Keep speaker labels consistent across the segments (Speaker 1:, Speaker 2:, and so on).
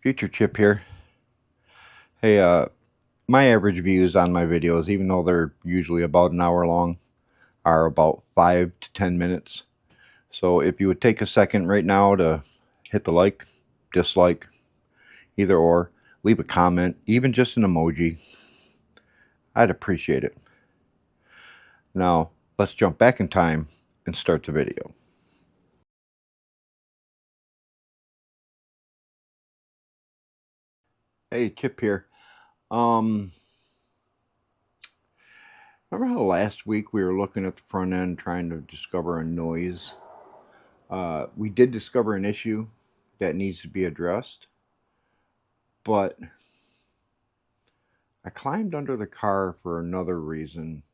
Speaker 1: Future Chip here. Hey, my average views on my videos, even though they're usually about an hour long, are about 5 to 10 minutes. So if you would take a second right now to hit the like, dislike, either or, leave a comment, even just an emoji, I'd appreciate it. Now, let's jump back in time and start the video. Hey, Chip here. Remember how last week we were looking at the front end trying to discover a noise? We did discover an issue that needs to be addressed, but I climbed under the car for another reason.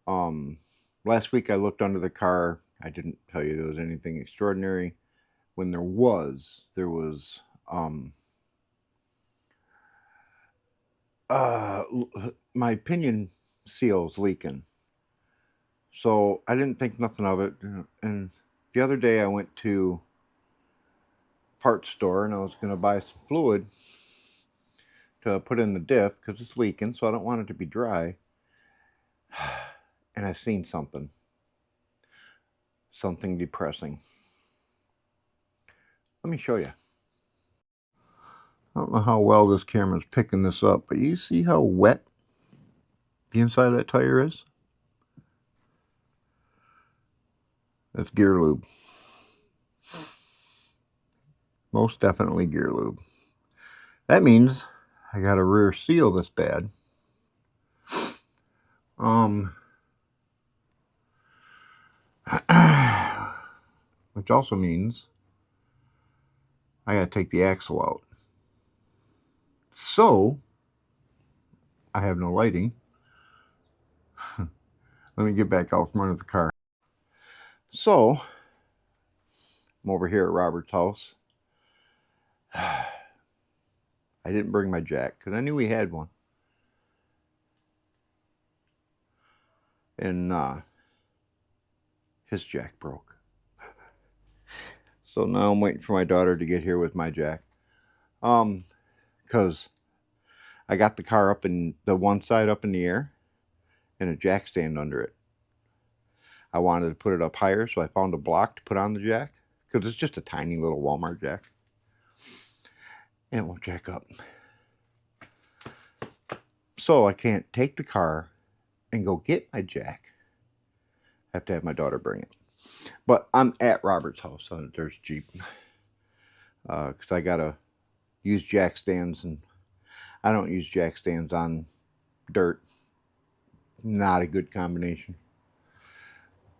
Speaker 1: Last week I looked under the car. I didn't tell you there was anything extraordinary. When there was my pinion seal's leaking. So I didn't think nothing of it. And the other day I went to parts store and I was going to buy some fluid to put in the diff because it's leaking, so I don't want it to be dry. And I've seen something depressing. Let me show you. I don't know how well this camera's picking this up, but you see how wet the inside of that tire is? That's gear lube. Most definitely gear lube. That means I got a rear seal this bad. Which also means I gotta take the axle out. So I have no lighting. Let me get back out front of the car. So I'm over here at Robert's house. I didn't bring my jack because I knew he had one. And his jack broke. So now I'm waiting for my daughter to get here with my jack. Because I got the car up in the one side up in the air and a jack stand under it. I wanted to put it up higher, so I found a block to put on the jack because it's just a tiny little Walmart jack. And it won't jack up. So I can't take the car and go get my jack. I have to have my daughter bring it. But I'm at Robert's house. So there's Jeep. Because I got to use jack stands. And I don't use jack stands on dirt. Not a good combination.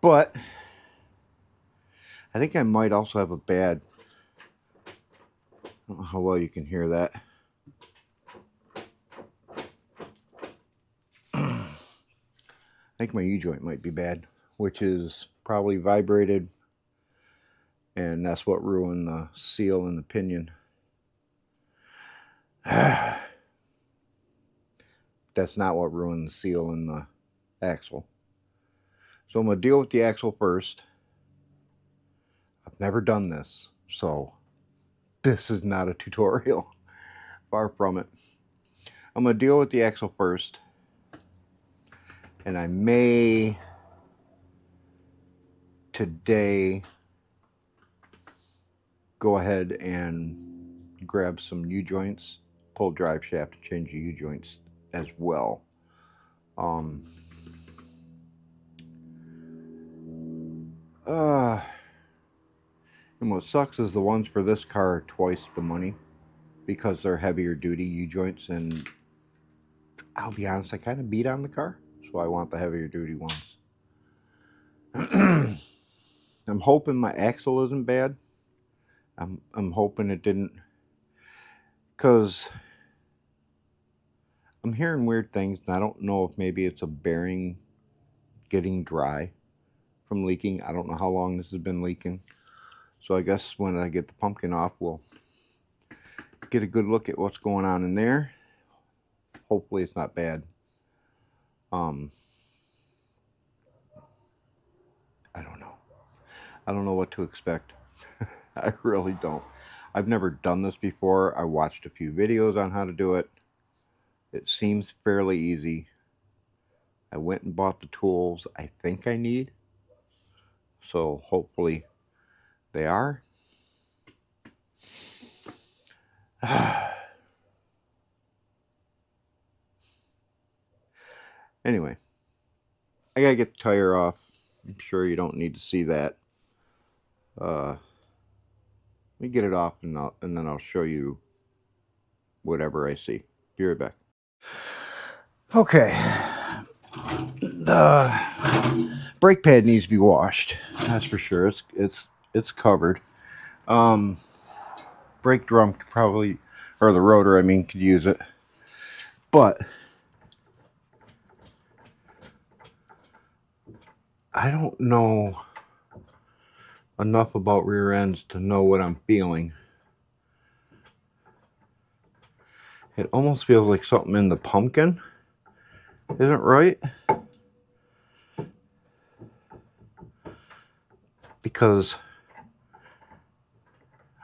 Speaker 1: But I think I might also have a bad... I don't know how well you can hear that. I think my U-joint might be bad, which is probably vibrated, and that's what ruined the seal in the pinion. That's not what ruined the seal in the axle. So I'm going to deal with the axle first. I've never done this, so this is not a tutorial. Far from it. I'm going to deal with the axle first. And I may today go ahead and grab some U-joints, pull drive shaft, and change the U-joints as well. And what sucks is the ones for this car are twice the money because they're heavier duty U-joints, and I'll be honest, I kind of beat on the car, so I want the heavier duty ones. I'm hoping my axle isn't bad. I'm hoping it didn't, because I'm hearing weird things, and I don't know if maybe it's a bearing getting dry from leaking. I don't know how long this has been leaking. So I guess when I get the pumpkin off, we'll get a good look at what's going on in there. Hopefully it's not bad. I don't know. I don't know what to expect. I really don't. I've never done this before. I watched a few videos on how to do it. It seems fairly easy. I went and bought the tools I think I need. So hopefully they are. Anyway, I gotta get the tire off. I'm sure you don't need to see that. Let me get it off and then I'll show you whatever I see. Be right back. Okay. The brake pad needs to be washed. That's for sure. It's covered. Brake drum could probably, or the rotor, I mean, could use it. But I don't know enough about rear ends to know what I'm feeling. It almost feels like something in the pumpkin isn't right. Because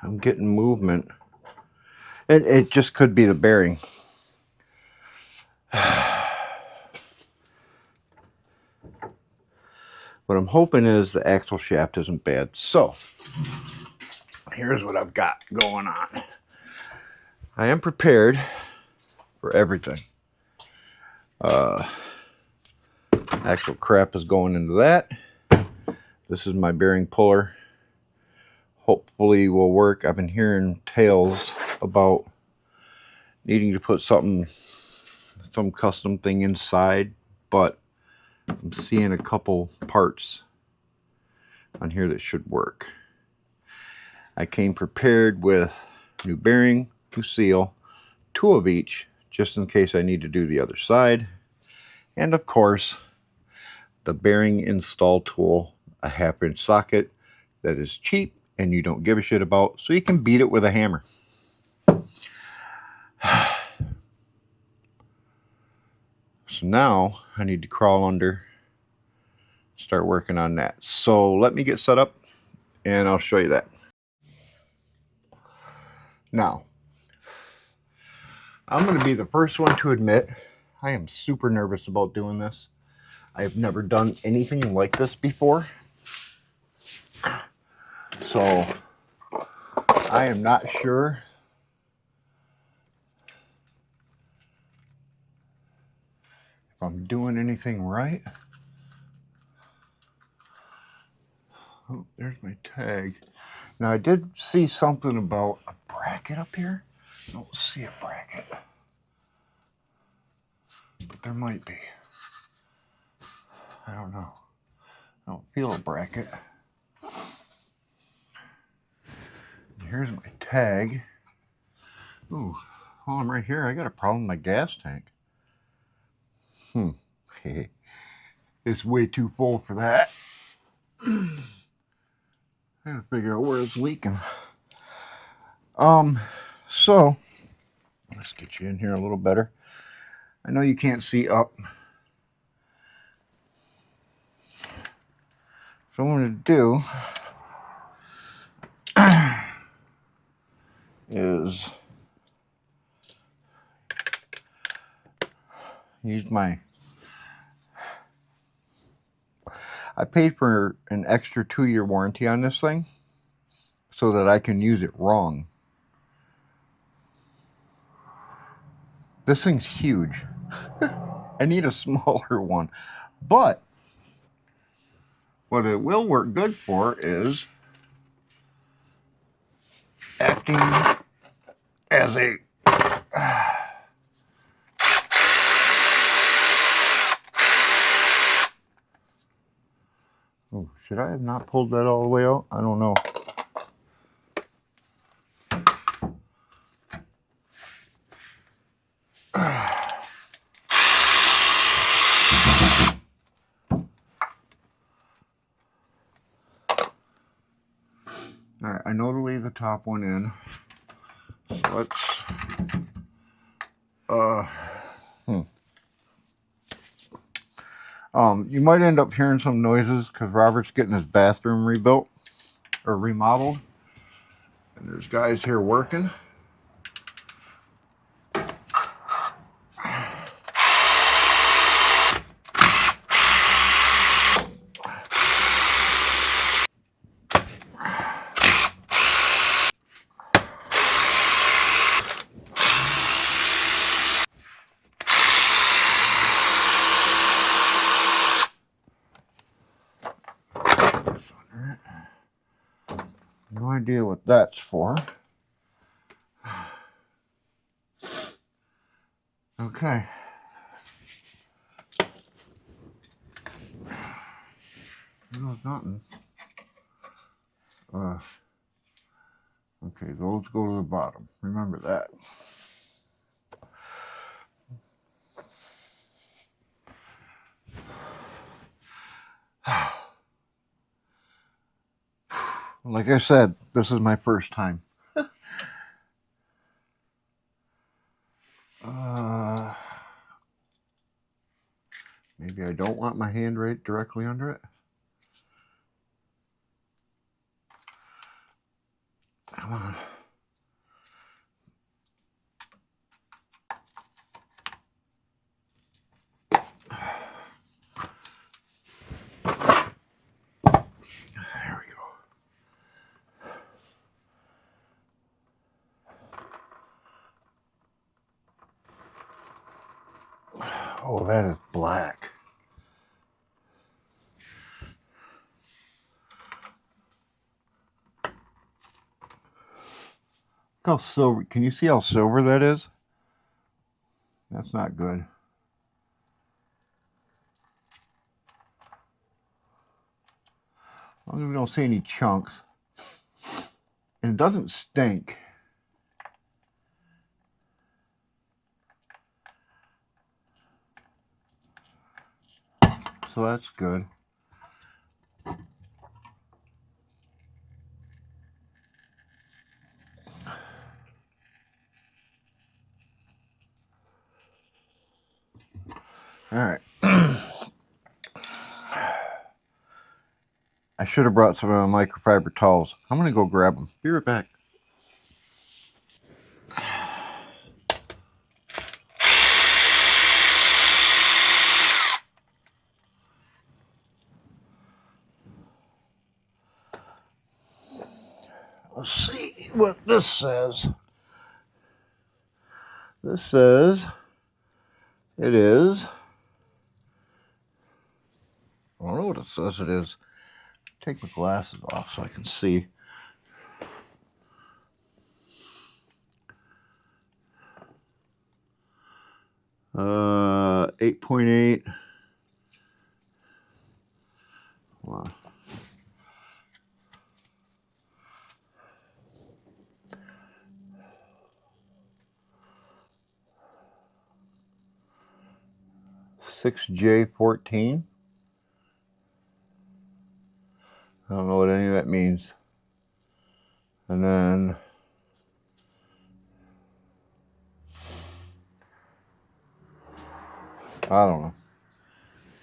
Speaker 1: I'm getting movement. It just could be the bearing. What I'm hoping is the axle shaft isn't bad. So, here's what I've got going on. I am prepared for everything. Actual crap is going into that. This is my bearing puller. Hopefully will work. I've been hearing tales about needing to put some custom thing inside, but I'm seeing a couple parts on here that should work. I came prepared with new bearing, new seal, 2 of each, just in case I need to do the other side. And of course, the bearing install tool, a 1/2-inch socket that is cheap and you don't give a shit about, so you can beat it with a hammer. So now I need to crawl under, start working on that. So let me get set up and I'll show you that. Now, I'm going to be the first one to admit I am super nervous about doing this. I have never done anything like this before. So I am not sure if I'm doing anything right. Oh, there's my tag. Now I did see something about a bracket up here. I don't see a bracket, but there might be. I don't know. I don't feel a bracket. Here's my tag. Ooh, while I'm right here, I got a problem with my gas tank. It's way too full for that. I gotta figure out where it's leaking. So let's get you in here a little better. I know you can't see up. So what I'm gonna do is use I paid for an extra 2-year warranty on this thing so that I can use it wrong. This thing's huge. I need a smaller one. But what it will work good for is acting as a oh, should I have not pulled that all the way out? I don't know. Alright, I know to leave the top one in. So let's you might end up hearing some noises because Robert's getting his bathroom rebuilt or remodeled. There's guys here working. No idea what that's for. Okay. No, nothing. Okay, those go to the bottom. Remember that. Like I said, this is my first time. Maybe I don't want my hand right directly under it. Come on. There we go. Oh, that is black. Look how silver. Can you see how silver that is? That's not good. As long as we don't see any chunks. And it doesn't stink. So that's good. All right. I should have brought some microfiber towels. I'm going to go grab them. Be right back. Let's see what this says. This says it is. I don't know what it says it is. Take my glasses off so I can see. Uh, 8.8. Wow. $6J14. I don't know what any of that means. And then I don't know.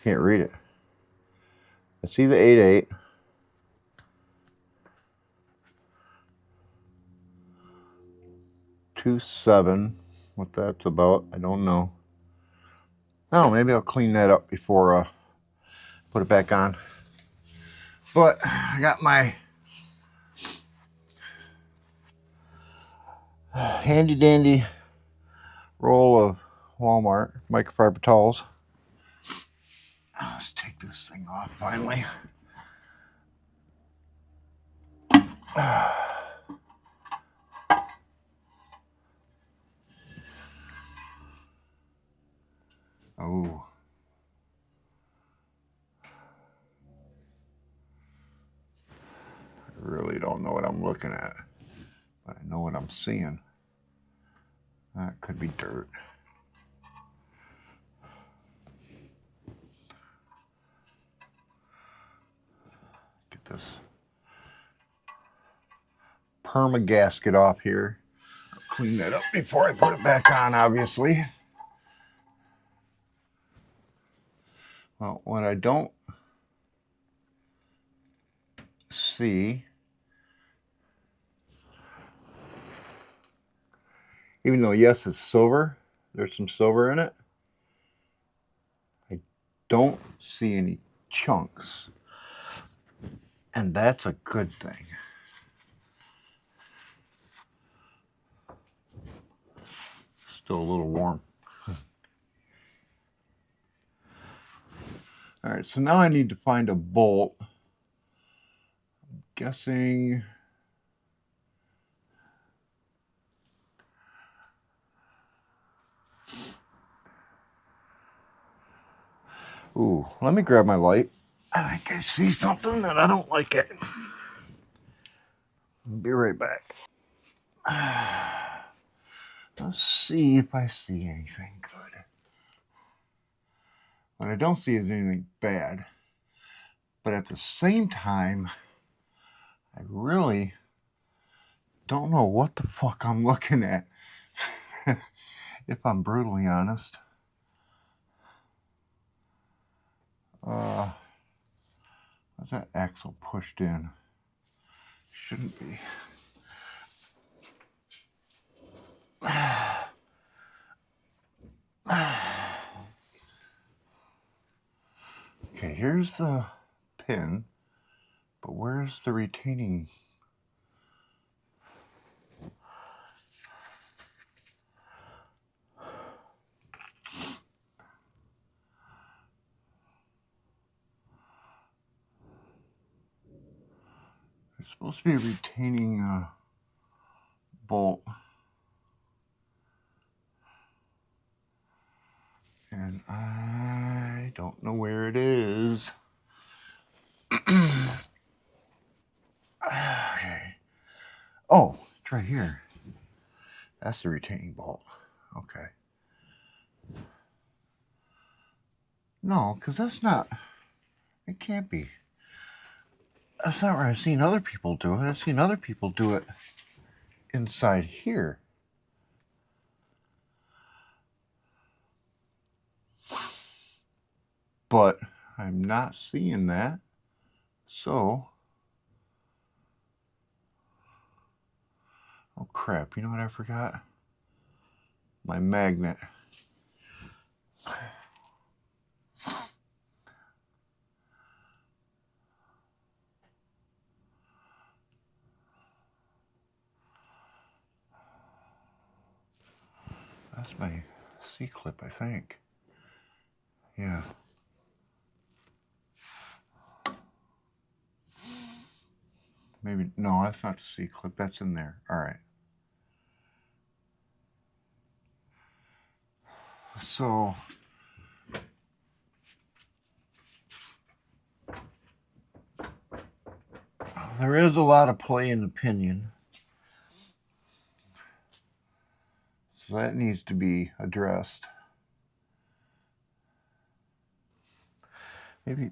Speaker 1: Can't read it. I see the 8.8. $2.7. What that's about, I don't know. Oh, maybe I'll clean that up before put it back on. But I got my handy dandy roll of Walmart microfiber towels. Let's take this thing off finally. Oh. I really don't know what I'm looking at, but I know what I'm seeing. That could be dirt. Get this perma gasket off here. I'll clean that up before I put it back on, obviously. Well, what I don't see Even though, yes, it's silver, there's some silver in it, I don't see any chunks. And that's a good thing. Still a little warm. All right, so now I need to find a bolt. I'm guessing... Ooh, let me grab my light. I think I see something that I don't like it. Be right back. Let's see if I see anything good. What I don't see is anything bad. But at the same time, I really don't know what the fuck I'm looking at. If I'm brutally honest. Was that axle pushed in? Shouldn't be. Okay, here's the pin, but where's the retaining? There's supposed to be a retaining bolt. And I don't know where it is. Okay. Oh, it's right here. That's the retaining bolt. Okay. No, because that's not... It can't be. That's not where I've seen other people do it. I've seen other people do it inside here. But I'm not seeing that. So... Oh crap, you know what I forgot? My magnet. That's my C-clip, I think. Yeah. Maybe, no, that's not the C-clip. That's in there. All right. So, there is a lot of play in the pinion. So that needs to be addressed.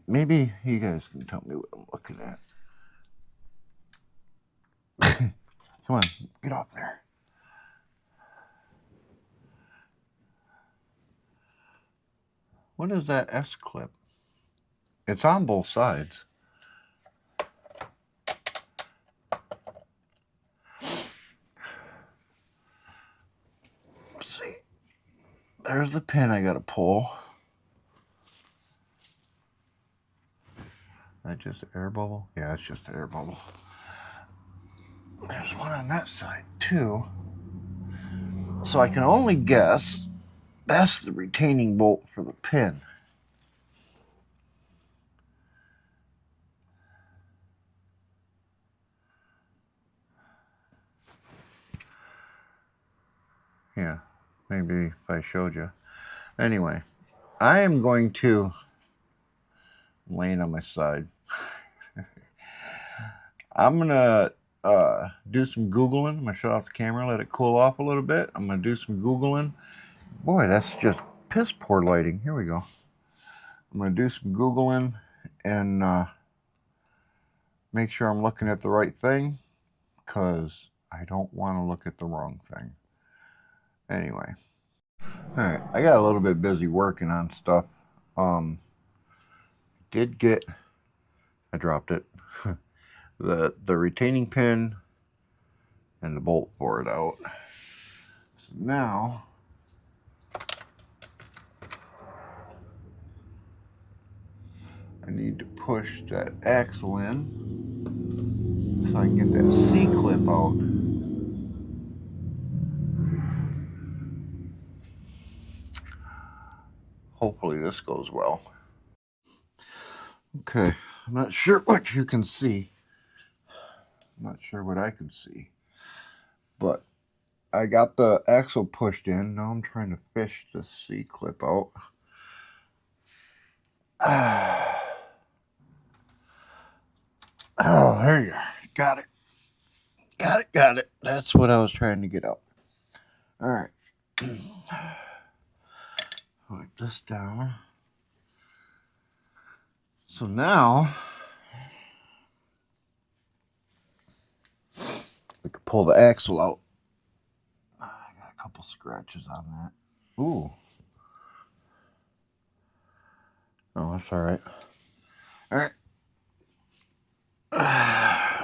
Speaker 1: Maybe you guys can tell me what I'm looking at. Come on, get off there. What is that S-clip? It's on both sides. Let's see. There's the pin I gotta pull. Is that just an air bubble? Yeah, it's just an air bubble. There's one on that side too. So I can only guess that's the retaining bolt for the pin. Yeah, maybe if I showed you. Anyway, I am going to... I'm laying on my side. I'm gonna do some Googling. I'm gonna shut off the camera, let it cool off a little bit. I'm gonna do some Googling. Boy, that's just piss poor lighting. Here we go. I'm gonna do some Googling and make sure I'm looking at the right thing, because I don't want to look at the wrong thing. Anyway. Alright, I got a little bit busy working on stuff. Did get... I dropped it. the retaining pin and the bolt for it out. Now, I need to push that axle in so I can get that C-clip out. Hopefully this goes well. Okay, I'm not sure what you can see. I'm not sure what I can see. But I got the axle pushed in. Now I'm trying to fish the C-clip out. Oh, there you are. Got it. Got it. That's what I was trying to get out. All right. Put this down. So now we can pull the axle out. I got a couple scratches on that. Ooh. Oh, that's all right. All right.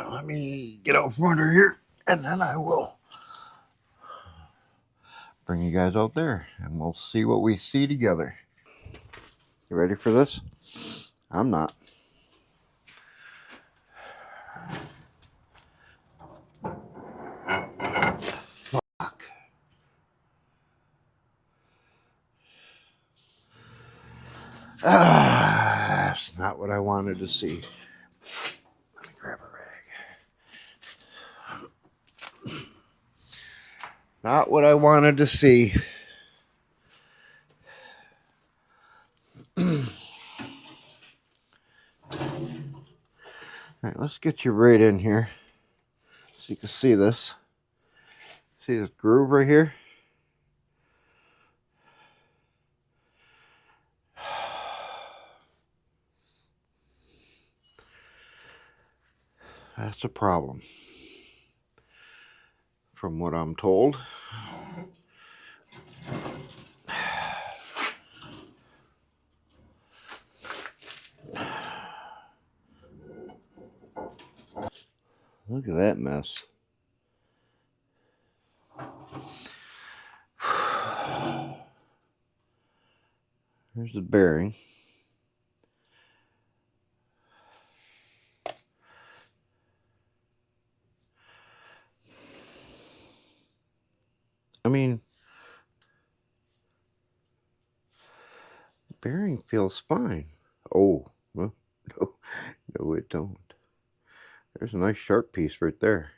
Speaker 1: Let me get out from under here, and then I will bring you guys out there, and we'll see what we see together. You ready for this? I'm not. Fuck. That's not what I wanted to see. Let me grab a rag. Not what I wanted to see. All right, let's get you right in here so you can see this. See this groove right here? That's a problem, from what I'm told. Look at that mess. Here's the bearing. I mean, the bearing feels fine. Oh, well, no, it don't. There's a nice sharp piece right there.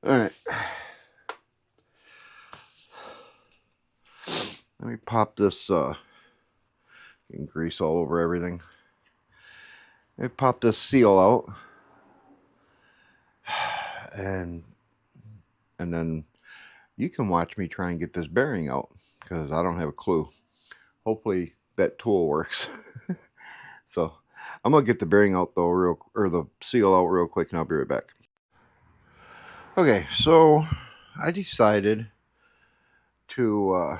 Speaker 1: All right. Let me pop this, getting grease all over everything. Let me pop this seal out. And then you can watch me try and get this bearing out, because I don't have a clue. Hopefully that tool works. So I'm gonna get the bearing out though, or the seal out real quick, and I'll be right back. Okay, so I decided to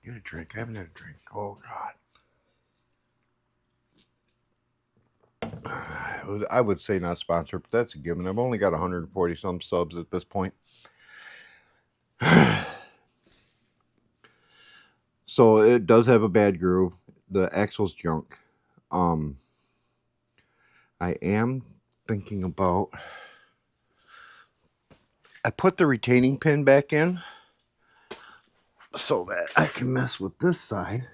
Speaker 1: get a drink. I haven't had a drink. Oh God. I would say not sponsored, but that's a given. I've only got 140 some subs at this point. So it does have a bad groove. The axle's junk. I am thinking about, I put the retaining pin back in so that I can mess with this side.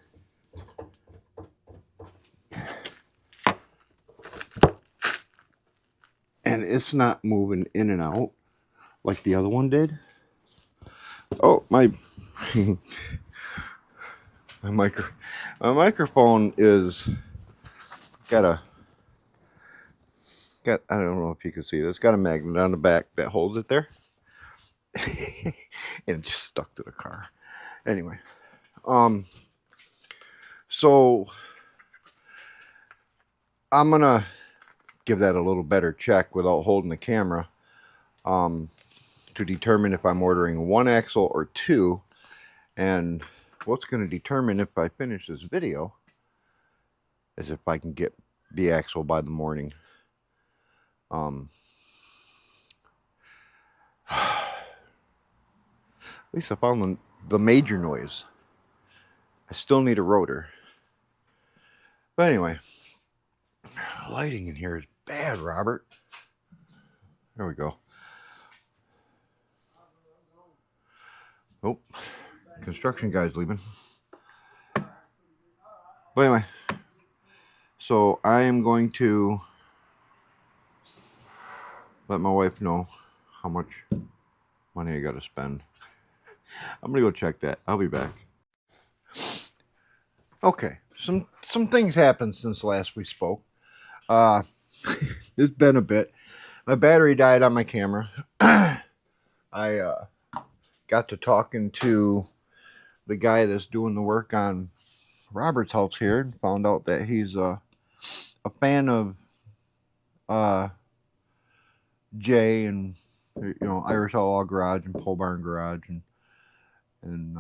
Speaker 1: And it's not moving in and out like the other one did. Oh, my microphone is got I don't know if you can see it. It's got a magnet on the back that holds it there. And it just stuck to the car. Anyway, so I'm gonna give that a little better check without holding the camera, to determine if I'm ordering one axle or two. And what's going to determine if I finish this video as if I can get the axle by the morning. At least I found the major noise. I still need a rotor. But anyway, lighting in here is bad, Robert. There we go. Oh, construction guy's leaving. But anyway, so I am going to let my wife know how much money I got to spend. I'm going to go check that. I'll be back. Okay, some things happened since last we spoke. It's been a bit. My battery died on my camera. I got to talking to the guy that's doing the work on Robert's house here and found out that he's a fan of Jay and Irish Outlaw Garage and Pole Barn Garage and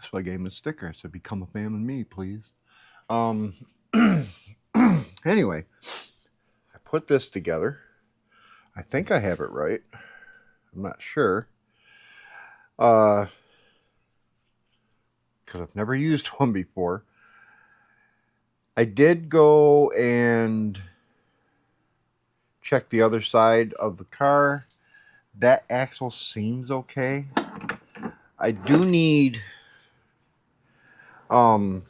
Speaker 1: so I gave him a sticker. I said, "Become a fan of me, please." Anyway, I put this together. I think I have it right. I'm not sure. Because I've never used one before. I did go and check the other side of the car. That axle seems okay. I do need a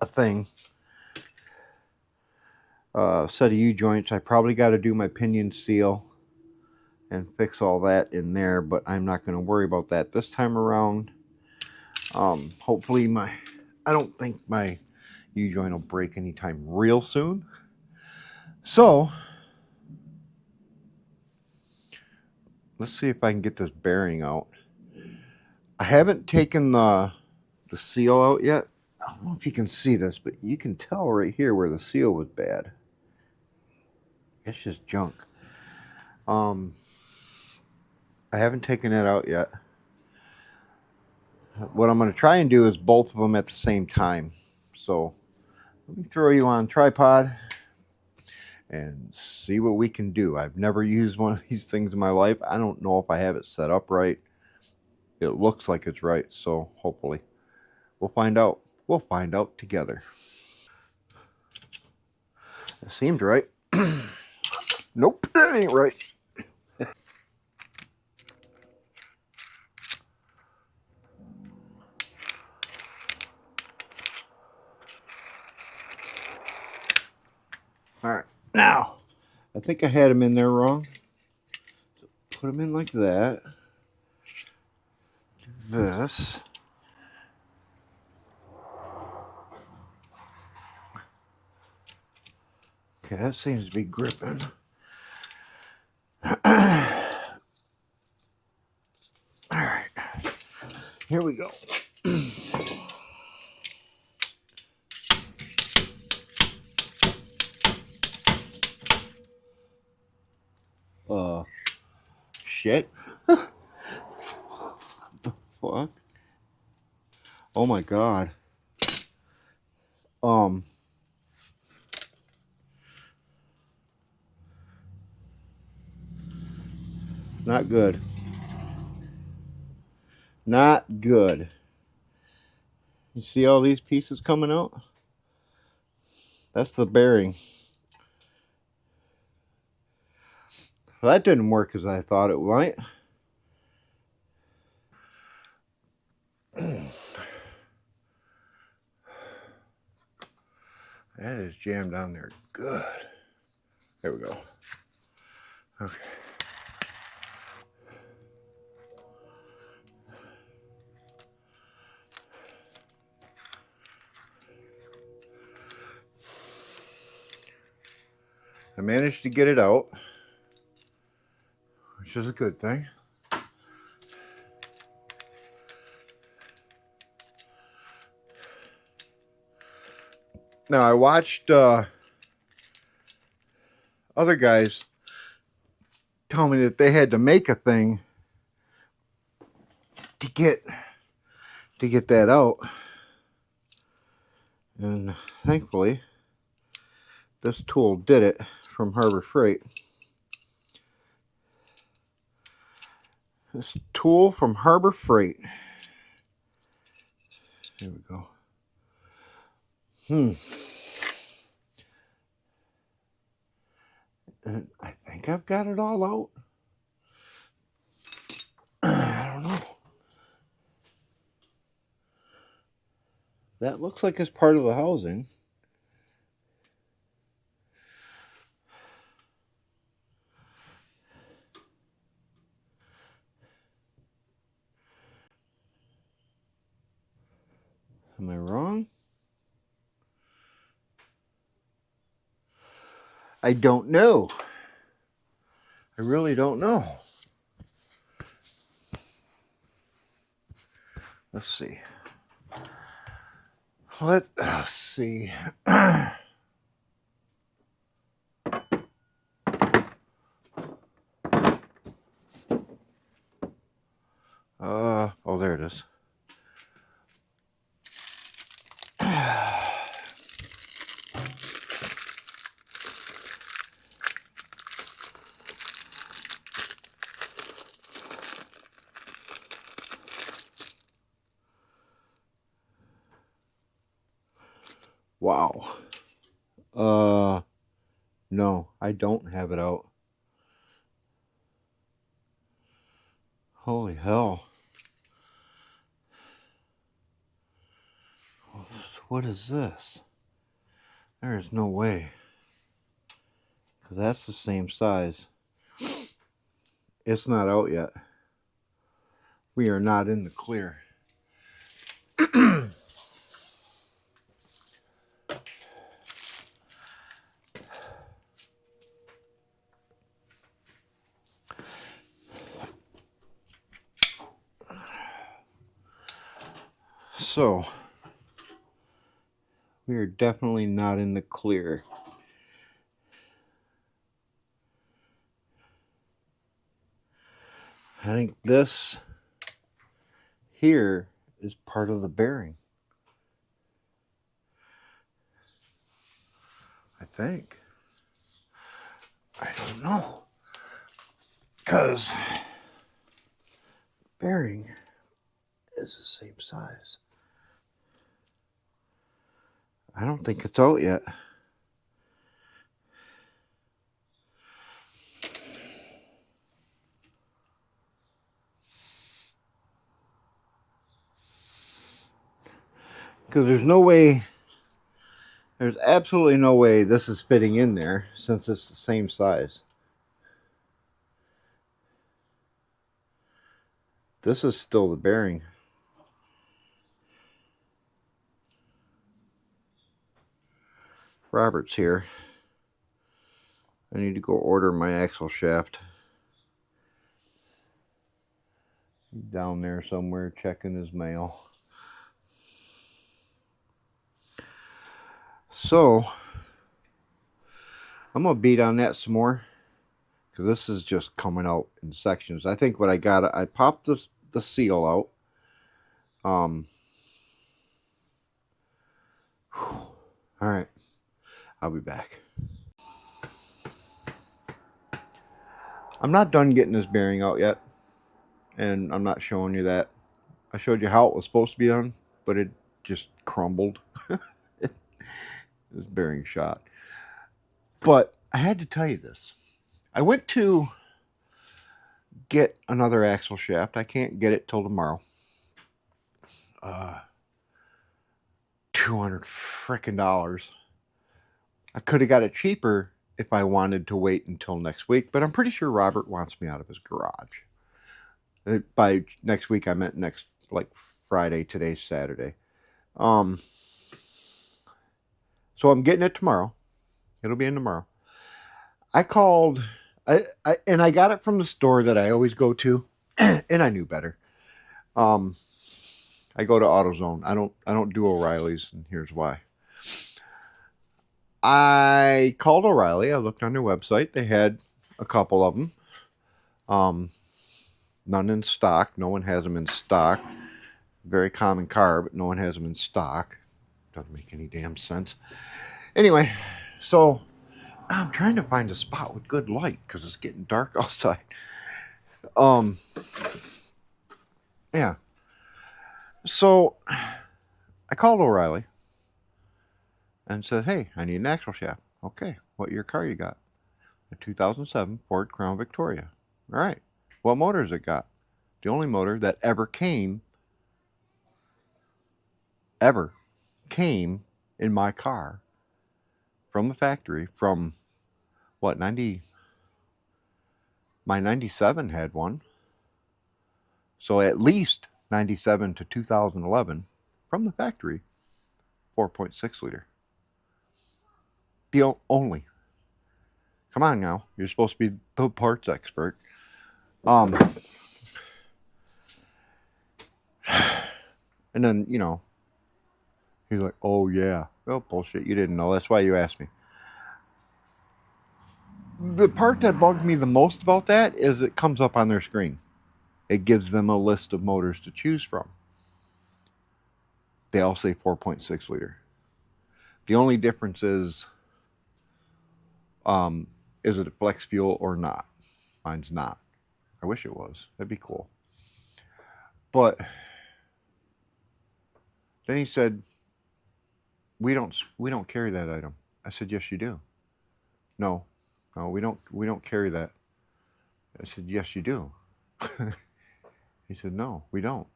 Speaker 1: thing. Set of U-joints. I probably got to do my pinion seal and fix all that in there, but I'm not going to worry about that this time around. Hopefully I don't think my U-joint will break anytime real soon. So let's see if I can get this bearing out. I haven't taken the seal out yet. I don't know if you can see this, but you can tell right here where the seal was bad. It's just junk. I haven't taken it out yet. What I'm going to try and do is both of them at the same time. So let me throw you on tripod and see what we can do. I've never used one of these things in my life. I don't know if I have it set up right. It looks like it's right, so hopefully we'll find out. We'll find out together. It seems right. Nope, that ain't right. All right, now I think I had them in there wrong. So put them in like that. Do this. Okay, that seems to be gripping. All right, here we go. Shit. What the fuck? Oh my god. Not good. Not good. You see all these pieces coming out? That's the bearing. Well, that didn't work as I thought it might. That is jammed down there good. There we go. Okay. I managed to get it out, which is a good thing. Now, I watched other guys tell me that they had to make a thing to get to get that out. And thankfully, this tool did it from Harbor Freight. This tool from Harbor Freight. There we go. And I think I've got it all out. I don't know. That looks like it's part of the housing. Am I wrong? I don't know. I really don't know. Let's see. Let's see. Oh, there it is. Wow. No, I don't have it out. Holy hell. What is this? There is no way. Because that's the same size. It's not out yet. We are not in the clear. So, we are definitely not in the clear. I think this here is part of the bearing. I think. I don't know. Because bearing is the same size. I don't think it's out yet. Because there's no way, there's absolutely no way this is fitting in there since it's the same size. This is still the bearing. Robert's here. I need to go order my axle shaft. He's down there somewhere checking his mail. So, I'm going to beat on that some more. Because this is just coming out in sections. I think what I got, I popped the seal out. Alright. I'll be back. I'm not done getting this bearing out yet. And I'm not showing you that. I showed you how it was supposed to be done. But it just crumbled. This bearing shot. But I had to tell you this. I went to get another axle shaft. I can't get it till tomorrow. $200 frickin' dollars. I could have got it cheaper if I wanted to wait until next week, but I'm pretty sure Robert wants me out of his garage. By next week, I meant next, like Friday. Today's Saturday. So I'm getting it tomorrow. It'll be in tomorrow. I called, and I got it from the store that I always go to, and I knew better. I go to AutoZone. I don't do O'Reilly's, and here's why. I called O'Reilly. I looked on their website. They had a couple of them. None in stock. No one has them in stock. Very common car, but no one has them in stock. Doesn't make any damn sense. Anyway, so I'm trying to find a spot with good light because it's getting dark outside. Um, yeah. So I called O'Reilly and said, "Hey, I need an axle shaft." Okay, what year car you got? A 2007 Ford Crown Victoria. All right. What motor has it got? The only motor that ever came in my car from the factory from what, 90? My 97 had one. So at least 97 to 2011 from the factory, 4.6 liter. The only. Come on now. You're supposed to be the parts expert. And then, he's like, "Oh, yeah. Well, bullshit. You didn't know. That's why you asked me." The part that bugged me the most about that is it comes up on their screen. It gives them a list of motors to choose from. They all say 4.6 liter. The only difference is it a flex fuel or not? Mine's not. I wish it was. That'd be cool. But then he said, we don't carry that item. I said, "Yes, you do." No, we don't carry that. I said, "Yes, you do." He said, "No, we don't."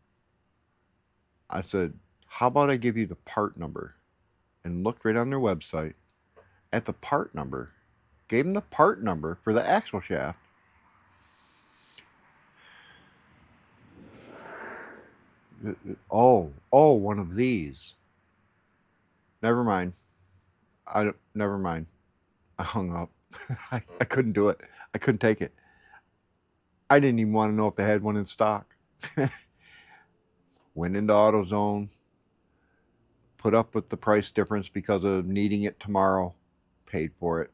Speaker 1: I said, "How about I give you the part number?" And looked right on their website at the part number. Gave him the part number for the axle shaft. Oh, one of these. Never mind. Never mind. I hung up. I couldn't do it. I couldn't take it. I didn't even want to know if they had one in stock. Went into AutoZone, put up with the price difference because of needing it tomorrow, paid for it.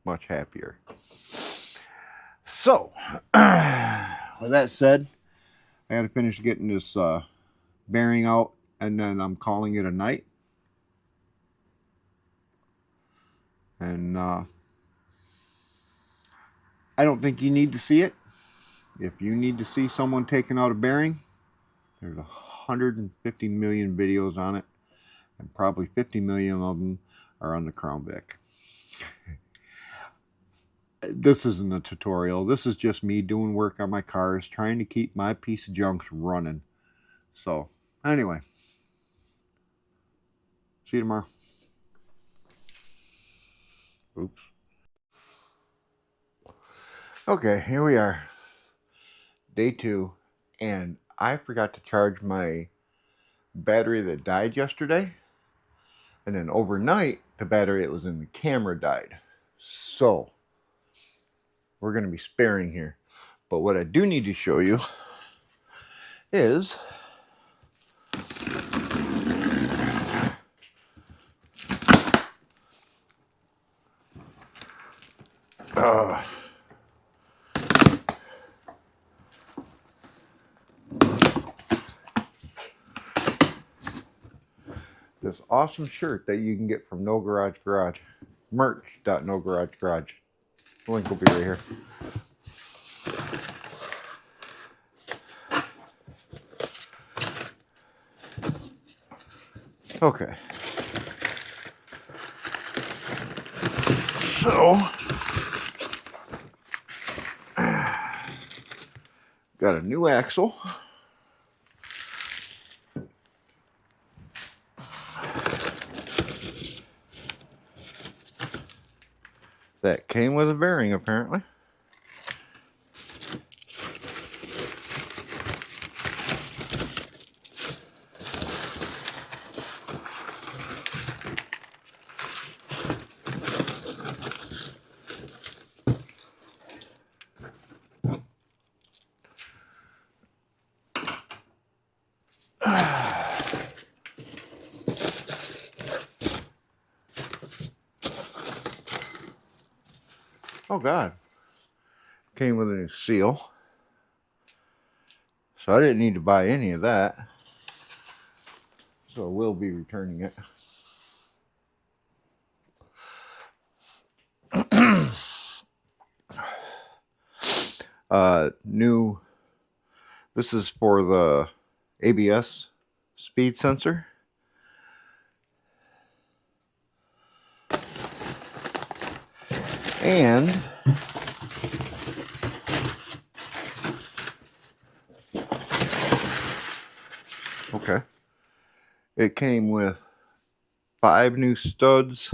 Speaker 1: Much happier. So, with that said, I got to finish getting this bearing out, and then I'm calling it a night. And I don't think you need to see it. If you need to see someone taking out a bearing, there's 150 million videos on it, and probably 50 million of them are on the Crown Vic. This isn't a tutorial. This is just me doing work on my cars, trying to keep my piece of junk running. So, anyway, see you tomorrow. Oops. Okay, here we are. Day 2, and I forgot to charge my battery that died yesterday. And then overnight, the battery that was in the camera died. So, we're going to be sparing here. But what I do need to show you is this awesome shirt that you can get from No Garage Garage. Merch.NoGarageGarage. The link will be right here. Okay. So, got a new axle. That came with a bearing, apparently. Oh, God. Came with a new seal. So I didn't need to buy any of that. So I will be returning it. New, this is for the ABS speed sensor. And okay, it came with 5 new studs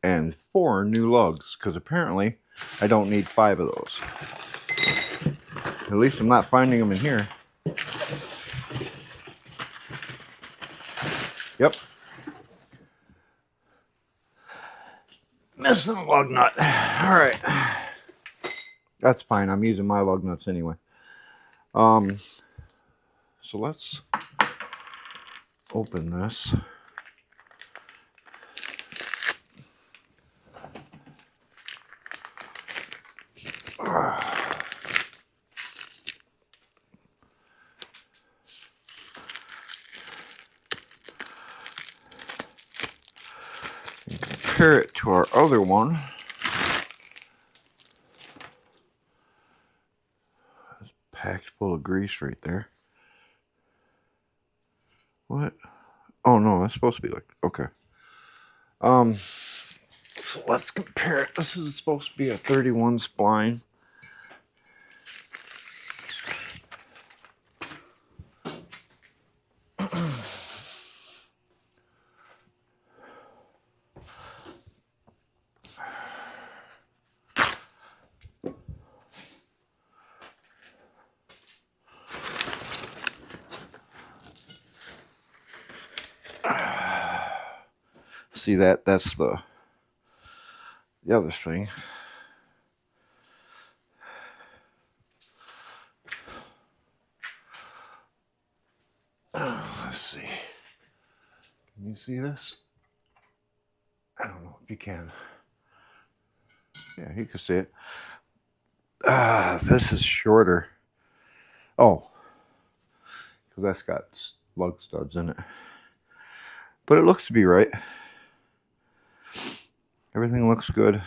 Speaker 1: and 4 new lugs, because apparently I don't need 5 of those. At least I'm not finding them in here. Yep. Missing a lug nut. Alright. That's fine. I'm using my lug nuts anyway. So let's open this. Compare it to our other one. It's packed full of grease right there. What? Oh no, that's supposed to be like, okay. So let's compare it. This is supposed to be a 31 spline. See that? That's the other thing. Let's see. Can you see this? I don't know if you can. Yeah, you can see it. This is shorter. Oh, because that's got lug studs in it. But it looks to be right. Everything looks good.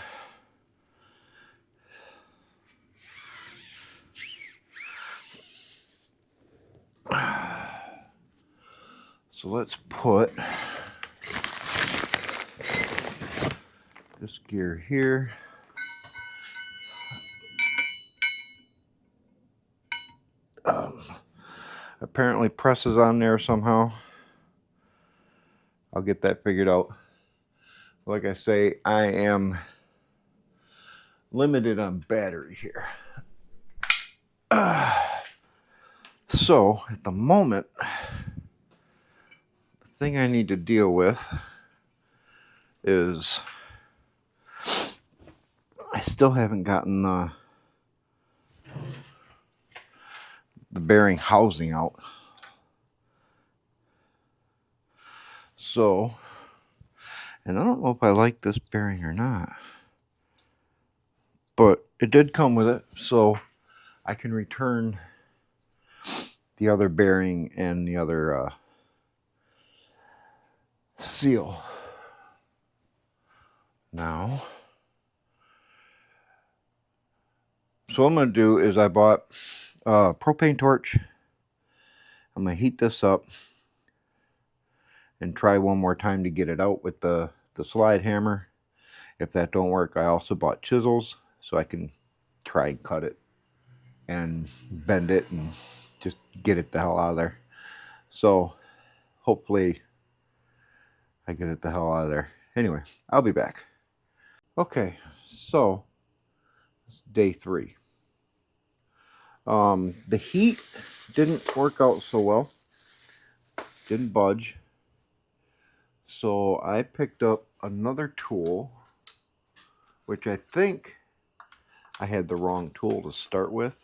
Speaker 1: So let's put this gear here. Apparently presses on there somehow. I'll get that figured out. Like I say, I am limited on battery here. So at the moment, the thing I need to deal with is I still haven't gotten the bearing housing out. So, and I don't know if I like this bearing or not, but it did come with it, so I can return the other bearing and the other seal. Now, so what I'm going to do is I bought a propane torch. I'm going to heat this up and try one more time to get it out with the slide hammer. If that don't work, I also bought chisels so I can try and cut it and bend it and just get it the hell out of there. So hopefully I get it the hell out of there. Anyway, I'll be back. Okay, so it's day 3. The heat didn't work out so well. Didn't budge. So I picked up another tool, which I think I had the wrong tool to start with.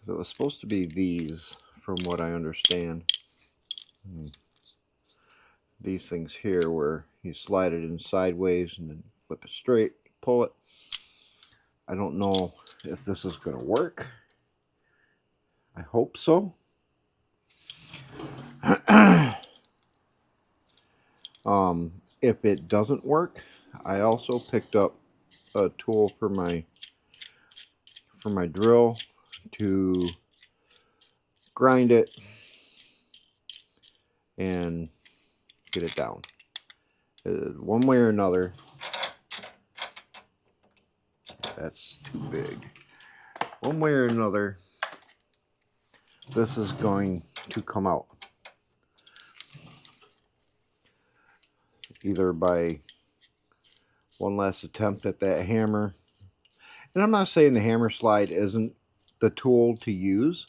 Speaker 1: It was supposed to be these, from what I understand. These things here where you slide it in sideways and then flip it straight, pull it. I don't know if this is going to work. I hope so. If it doesn't work, I also picked up a tool for my drill to grind it and get it down. One way or another, that's too big. One way or another, this is going to come out. Either by one last attempt at that hammer. And I'm not saying the hammer slide isn't the tool to use.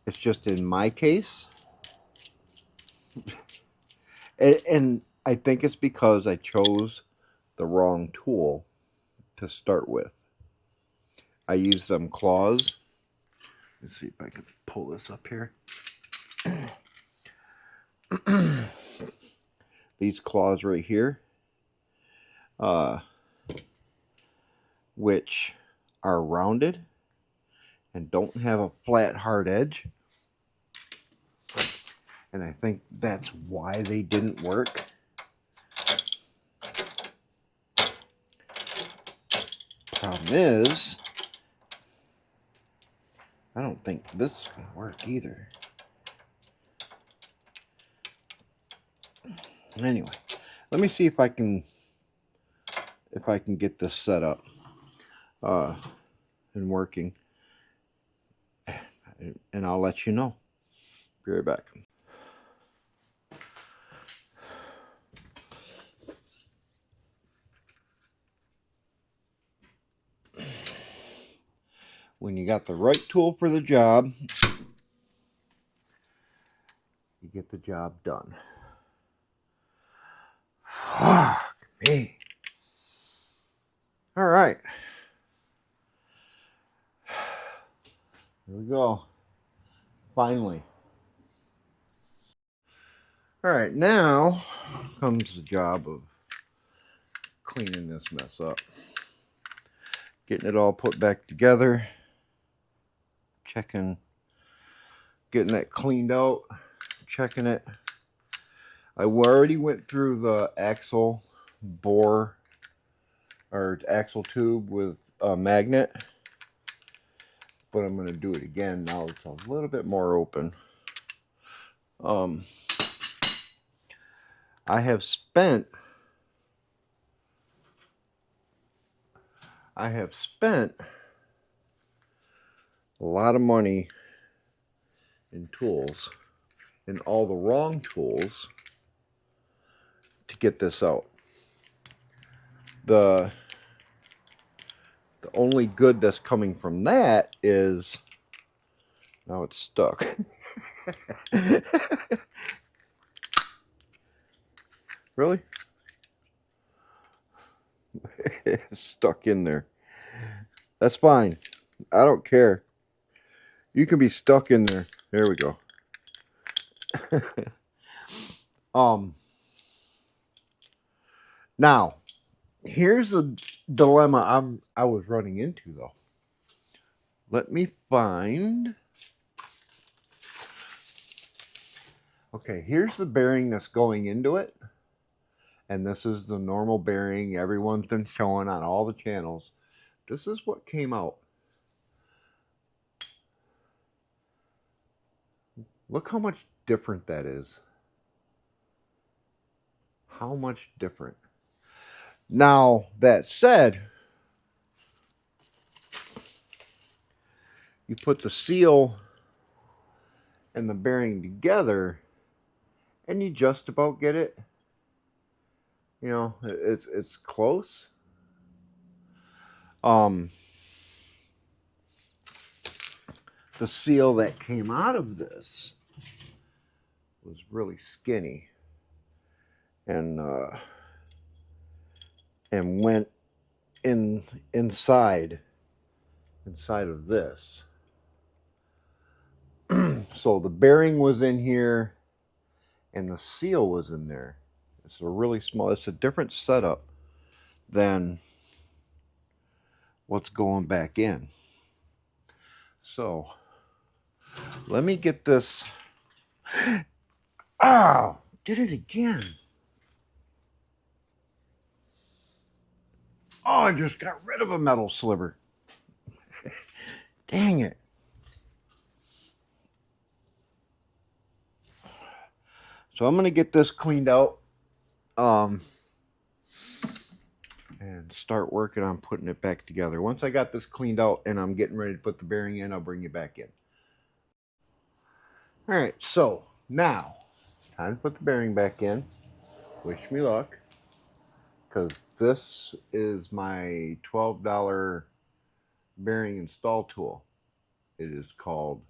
Speaker 1: It's just in my case. And I think it's because I chose the wrong tool to start with. I use them claws. Let's see if I can pull this up here. These claws right here, which are rounded and don't have a flat hard edge. And I think that's why they didn't work. Problem is, I don't think this is going to work either. Anyway, let me see if I can get this set up and working, and I'll let you know. Be right back. When you got the right tool for the job, you get the job done. Fuck me. All right. Here we go. Finally. All right, now comes the job of cleaning this mess up. Getting it all put back together. Checking, getting that cleaned out. Checking it. I already went through the axle bore or axle tube with a magnet, but I'm going to do it again now it's a little bit more open. I have spent a lot of money in tools, and all the wrong tools, to get this out. The only good that's coming from that is now it's stuck. Really? It's stuck in there. That's fine. I don't care. You can be stuck in there. There we go. Now, here's a dilemma I was running into though. Let me find. Okay, here's the bearing that's going into it. And this is the normal bearing everyone's been showing on all the channels. This is what came out. Look how much different that is. How much different. Now, that said, you put the seal and the bearing together, and you just about get it. You know, it's close. The seal that came out of this was really skinny, and went inside of this. So the bearing was in here and the seal was in there. It's a really small, it's a different setup than what's going back in. So Let me get this. Oh, did it again. Oh, I just got rid of a metal sliver. Dang it. So I'm going to get this cleaned out and start working on putting it back together. Once I got this cleaned out and I'm getting ready to put the bearing in, I'll bring you back in. All right, so now time to put the bearing back in. Wish me luck, because this is my $12 bearing install tool. It is called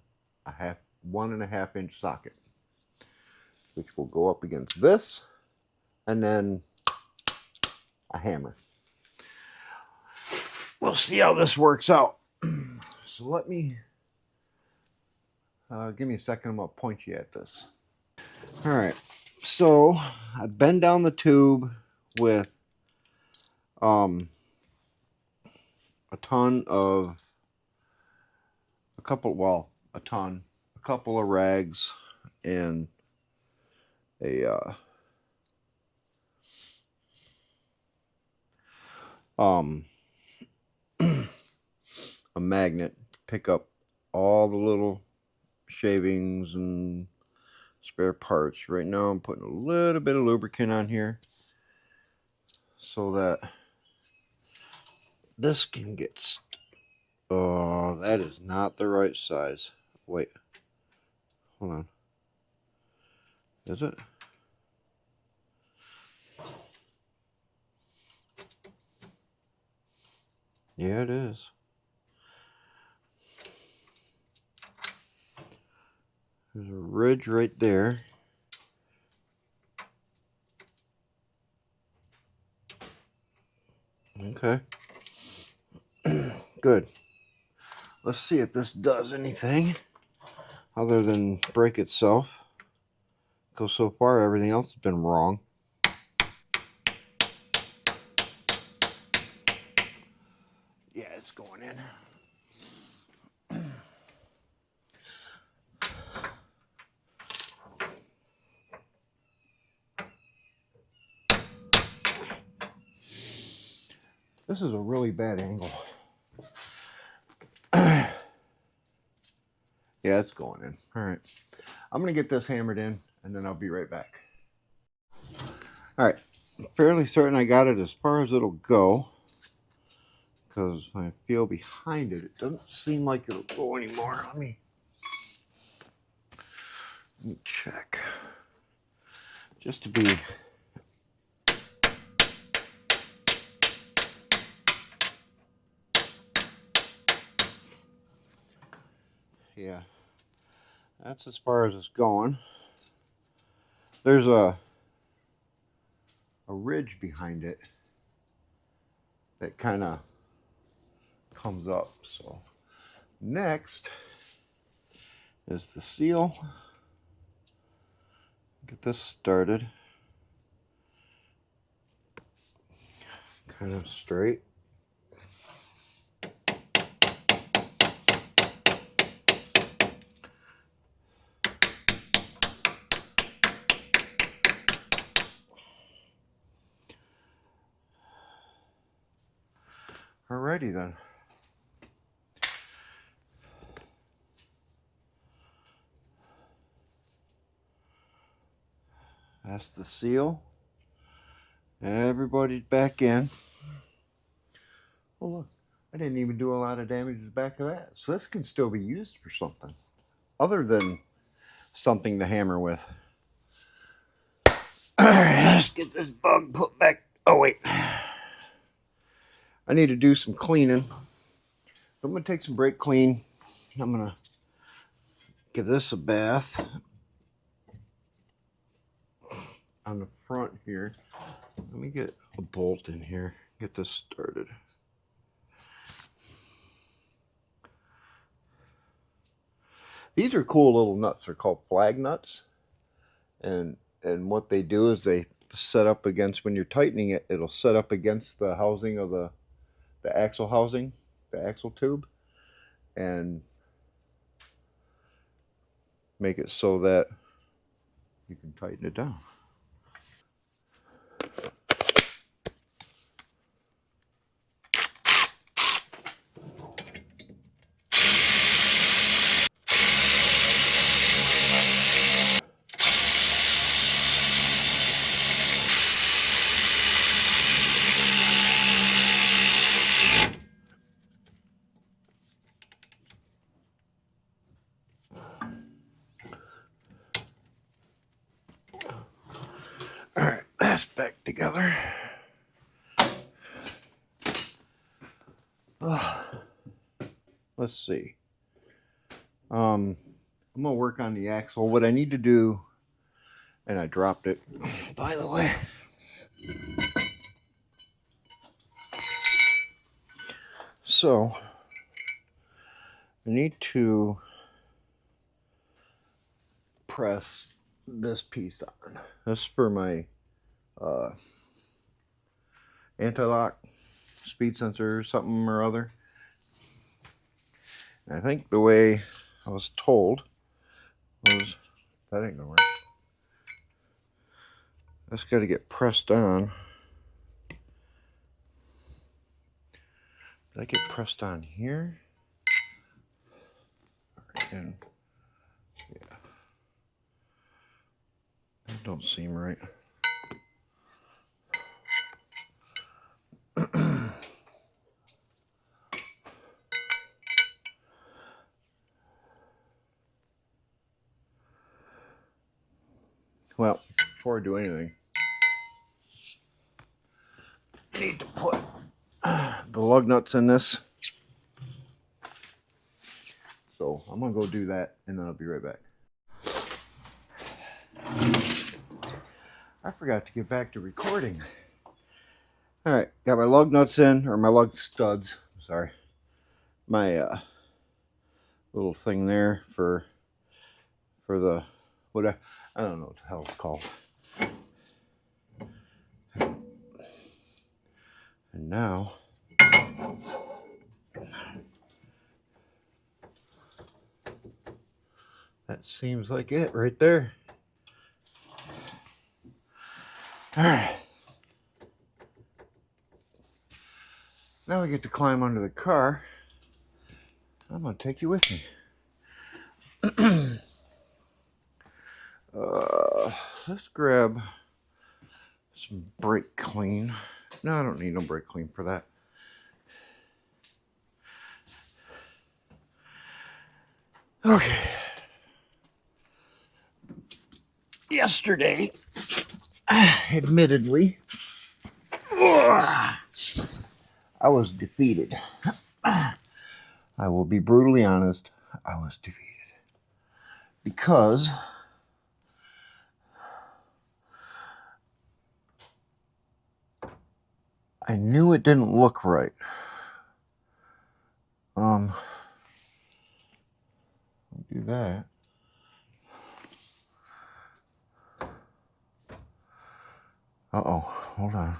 Speaker 1: a 1.5 inch socket, which will go up against this, and then a hammer. We'll see how this works out. So let me give me a second. I'm gonna point you at this. All right, so I bend down the tube with a couple of rags and a a magnet to pick up all the little shavings and spare parts. Right now I'm putting a little bit of lubricant on here so that this can get... Oh, that is not the right size. Wait, hold on. Is it? Yeah, it is. There's a ridge right there. Okay. Good. Let's see if this does anything other than break itself. Because so far everything else has been wrong. Yeah, it's going in. This is a really bad angle. Yeah, it's going in. All right. I'm going to get this hammered in, and then I'll be right back. All right. I'm fairly certain I got it as far as it'll go, because when I feel behind it, it doesn't seem like it'll go anymore. Let me check. Just to be... Yeah, that's as far as it's going. There's a ridge behind it that kind of comes up. So next is the seal. Get this started. Kind of straight. Alrighty then. That's the seal. Everybody's back in. Oh look, I didn't even do a lot of damage to the back of that. So this can still be used for something other than something to hammer with. Alright, let's get this bug put back. Oh wait. I need to do some cleaning. I'm going to take some brake clean. I'm going to give this a bath on the front here. Let me get a bolt in here. Get this started. These are cool little nuts. They're called flag nuts. And what they do is they set up against, when you're tightening it, it'll set up against the housing of the axle housing, the axle tube. And make it so that you can tighten it down. All right, that's back together. Let's see. I'm gonna work on the axle. What I need to do, and I dropped it, by the way. So I need to press this piece on. This is for my anti-lock speed sensor, something or other. And I think the way I was told was that ain't gonna work. That's got to get pressed on. Did I get pressed on here? And yeah, that don't seem right. Well, before I do anything, I need to put the lug nuts in this. So I'm gonna go do that and then I'll be right back. I forgot to get back to recording. All right, got my lug nuts in, or my lug studs, sorry. My little thing there for the, what I don't know what the hell it's called. And now, that seems like it right there. All right. Now we get to climb under the car. I'm gonna take you with me. Let's grab some brake clean. No, I don't need no brake clean for that. Okay. Yesterday, admittedly, I was defeated. I will be brutally honest, I was defeated. Because I knew it didn't look right. I'll do that. Uh-oh, hold on.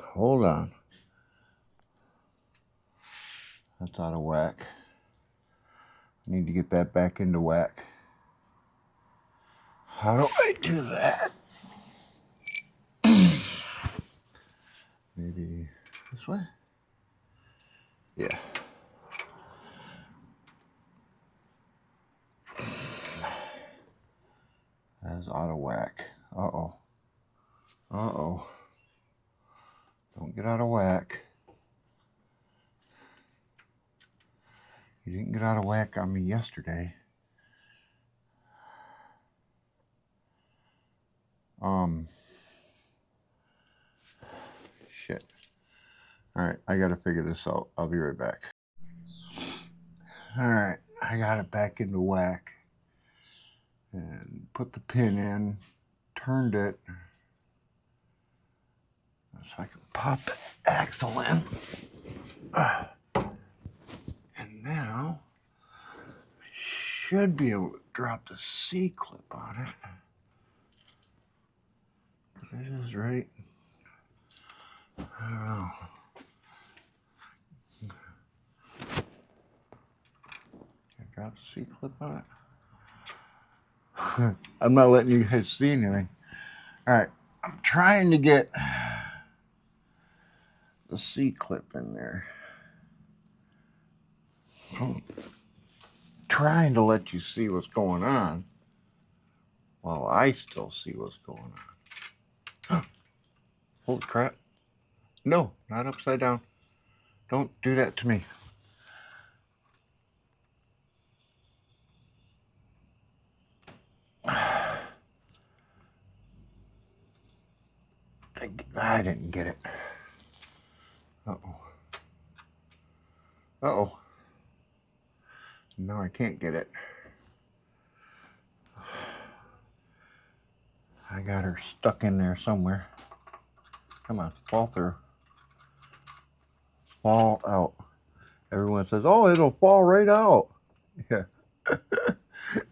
Speaker 1: Hold on. That's out of whack. I need to get that back into whack. How do I do that? Maybe this way? Yeah. That is out of whack. Uh-oh. Uh-oh. Don't get out of whack. You didn't get out of whack on me yesterday. Shit. Alright, I gotta figure this out. I'll be right back. Alright, I got it back into whack. And put the pin in. Turned it. So I can pop the axle in. And now, I should be able to drop the C-clip on it. It is right. I don't know. got a C-clip on it. I'm not letting you guys see anything. Alright, I'm trying to get the C-clip in there. I'm trying to let you see what's going on while I still see what's going on. Holy crap. No, not upside down. Don't do that to me. I didn't get it. Uh-oh. Uh-oh. No, I can't get it. I got her stuck in there somewhere. Come on, fall through. Fall out. Everyone says, oh, it'll fall right out. Yeah.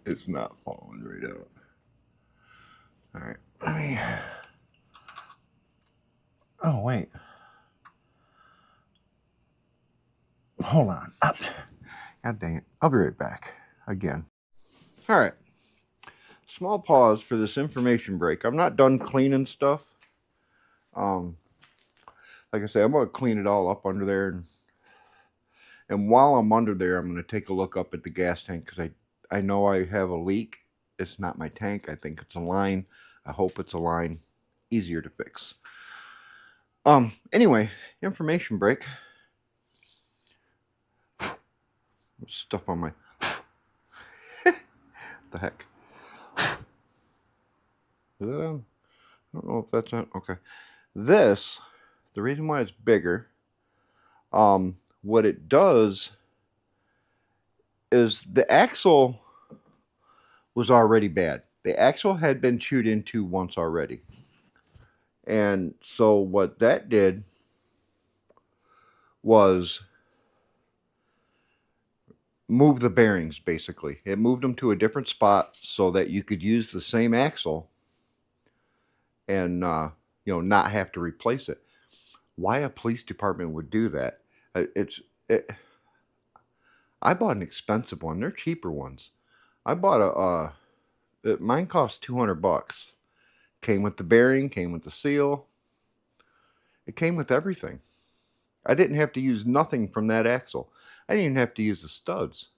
Speaker 1: It's not falling right out. All right. Let me... Oh, wait. Hold on. God dang it. I'll be right back. Again. All right. Small pause for this information break. I'm not done cleaning stuff. Like I say, I'm going to clean it all up under there. And while I'm under there, I'm going to take a look up at the gas tank because I know I have a leak. It's not my tank. I think it's a line. I hope it's a line. Easier to fix. Anyway, information break. Stuff on my... the heck? Is that on? I don't know if that's on. Okay. This, the reason why it's bigger, what it does is the axle was already bad. The axle had been chewed into once already. And so what that did was move the bearings, basically. It moved them to a different spot so that you could use the same axle and not have to replace it. Why a police department would do that? I bought an expensive one. They're cheaper ones. I bought mine cost $200. Came with the bearing, came with the seal. It came with everything. I didn't have to use nothing from that axle. I didn't even have to use the studs.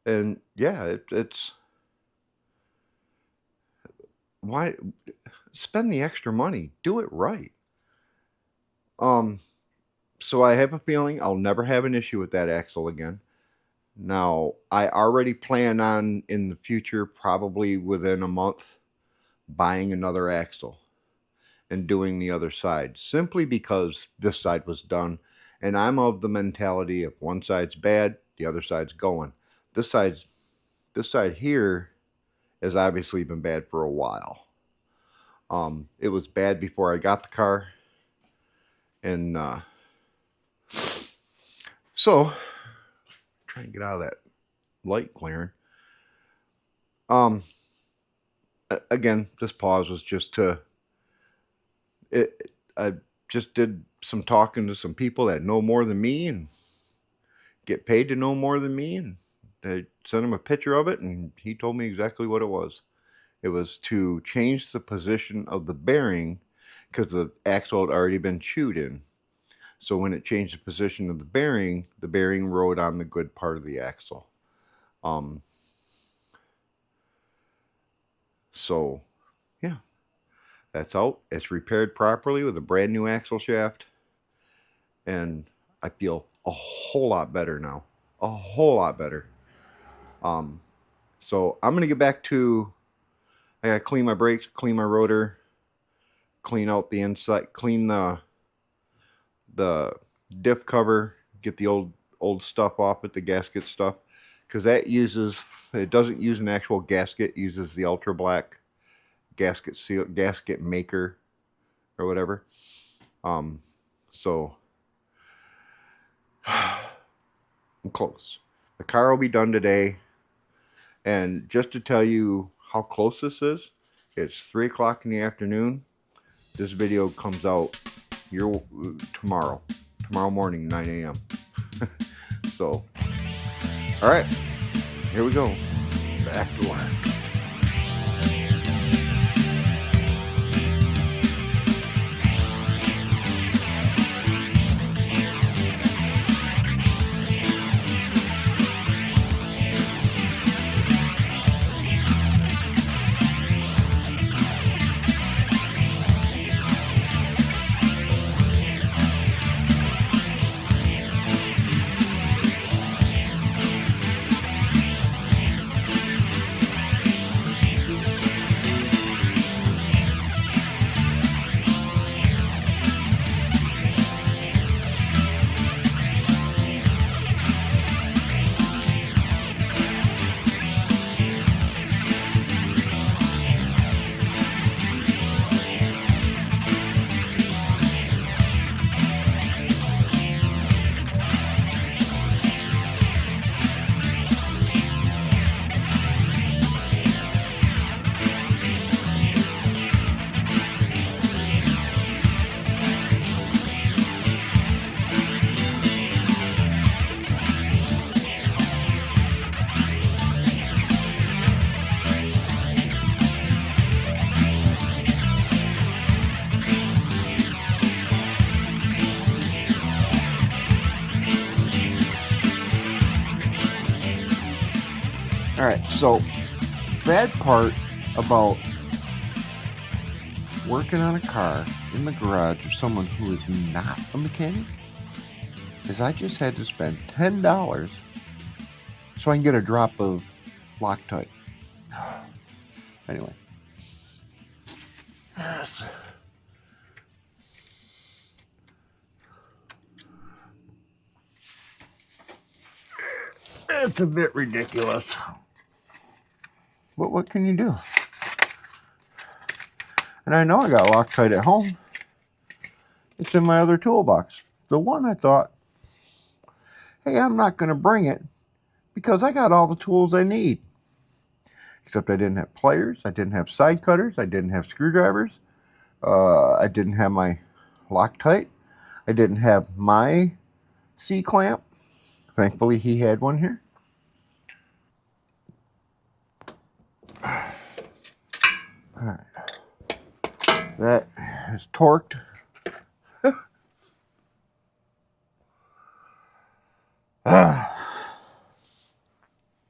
Speaker 1: And yeah, it's why spend the extra money? Do it right. So I have a feeling I'll never have an issue with that axle again. Now, I already plan on in the future, probably within a month, buying another axle and doing the other side, simply because this side was done. And I'm of the mentality if one side's bad, the other side's going. This side here has obviously been bad for a while. It was bad before I got the car. And so trying to get out of that light clearing. Again, this pause was just to I just did some talking to some people that know more than me and get paid to know more than me, and I sent him a picture of it, and he told me exactly what it was. It was to change the position of the bearing because the axle had already been chewed in. So when it changed the position of the bearing rode on the good part of the axle. So yeah, that's out. It's repaired properly with a brand new axle shaft. And I feel a whole lot better now. A whole lot better. So I'm going to get back to, I got to clean my brakes, clean my rotor, clean out the inside, clean the diff cover, get the old stuff off it, the gasket stuff, because it doesn't use an actual gasket, it uses the ultra black gasket maker or whatever. So I'm close. The car will be done today. And just to tell you how close this is, it's 3 o'clock in the afternoon. This video comes out tomorrow morning, 9 a.m. So, all right, here we go. Back to work. All right, so bad part about working on a car in the garage of someone who is not a mechanic is I just had to spend $10 so I can get a drop of Loctite. Anyway. It's a bit ridiculous. But what can you do? And I know I got Loctite at home. It's in my other toolbox. The one I thought, hey, I'm not going to bring it because I got all the tools I need. Except I didn't have pliers, I didn't have side cutters, I didn't have screwdrivers, I didn't have my Loctite, I didn't have my C-clamp. Thankfully, he had one here. All right. That is torqued.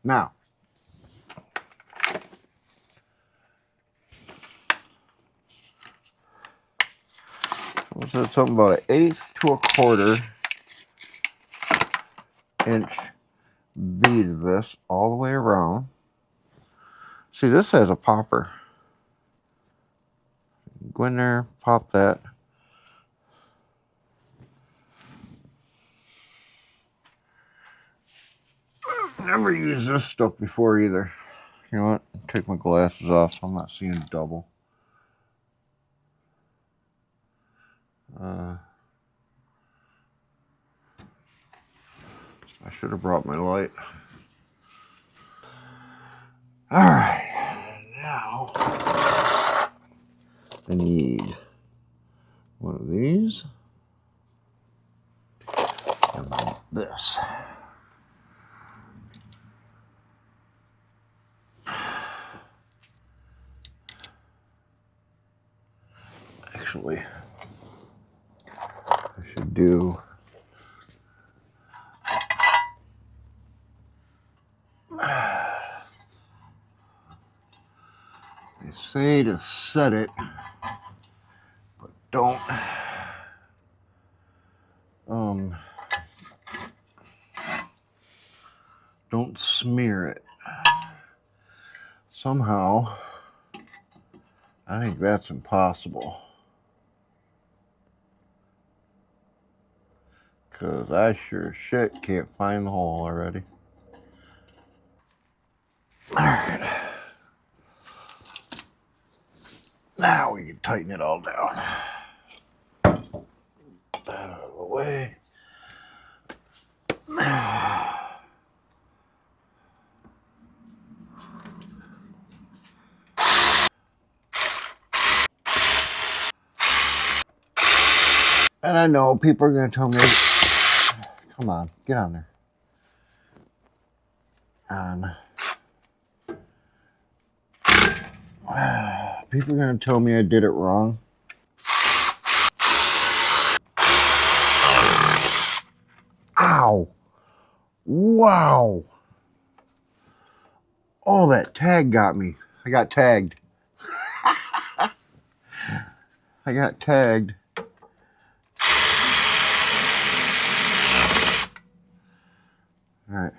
Speaker 1: Now, I said something about an 1/8 to 1/4 inch bead of this all the way around. See, this has a popper. Go in there, pop that. Never used this stuff before either. You know what? Take my glasses off so I'm not seeing double. I should have brought my light. All right, now I need one of these and this. Actually, I should do they say to set it, but don't smear it. Somehow, I think that's impossible. Because I sure as shit can't find the hole already. Alright. Now we can tighten it all down. Get that out of the way. And I know people are going to tell me Come on, get on there. On. People are going to tell me I did it wrong. Ow. Wow. Oh, that tag got me. I got tagged. I got tagged. All right.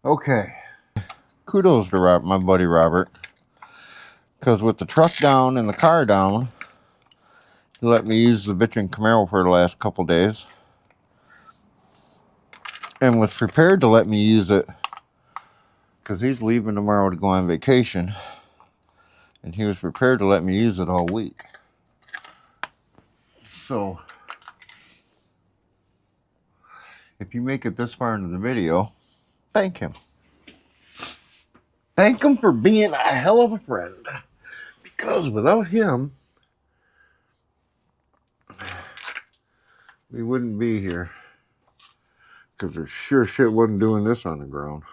Speaker 1: Okay. Kudos to my buddy Robert. Because with the truck down and the car down, he let me use the bitchin' Camaro for the last couple days. And was prepared to let me use it because he's leaving tomorrow to go on vacation. And he was prepared to let me use it all week. So, if you make it this far into the video, thank him. Thank him for being a hell of a friend. Because without him, we wouldn't be here. Because there sure shit wasn't doing this on the ground.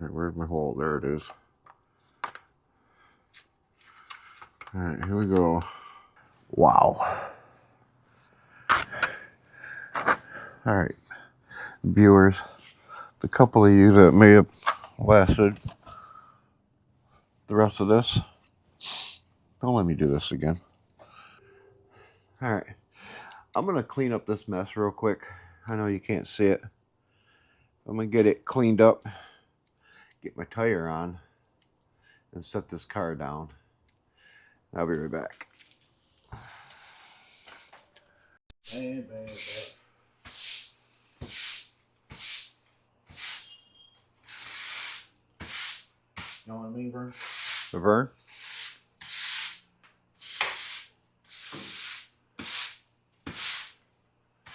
Speaker 1: All right, where's my hole? There it is. All right, here we go. Wow. All right, viewers, the couple of you that may have lasted the rest of this, don't let me do this again. All right, I'm going to clean up this mess real quick. I know you can't see it. I'm going to get it cleaned up, get my tire on, and set this car down. I'll be right back.
Speaker 2: Bad. You know what I mean, Vern?
Speaker 1: Vern?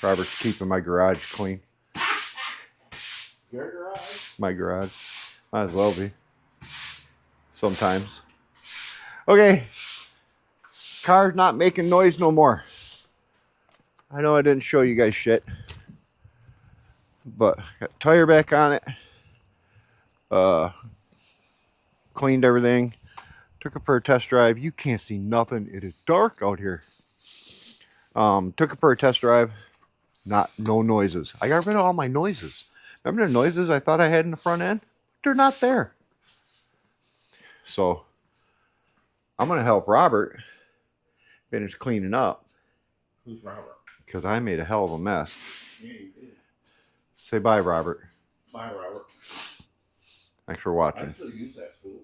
Speaker 1: Robert's keeping my garage clean.
Speaker 2: Your garage?
Speaker 1: My garage. Might as well be. Sometimes. Okay. Car's not making noise no more. I know I didn't show you guys shit. But got tire back on it. Cleaned everything. Took it for a test drive. You can't see nothing. It is dark out here. Took it for a test drive. No noises. I got rid of all my noises. Remember the noises I thought I had in the front end? They're not there. So I'm going to help Robert finish cleaning up.
Speaker 2: Who's Robert?
Speaker 1: Because I made a hell of a mess.
Speaker 2: Yeah, you did.
Speaker 1: Say bye, Robert.
Speaker 2: Bye, Robert.
Speaker 1: Thanks for watching.
Speaker 2: I still use that spool.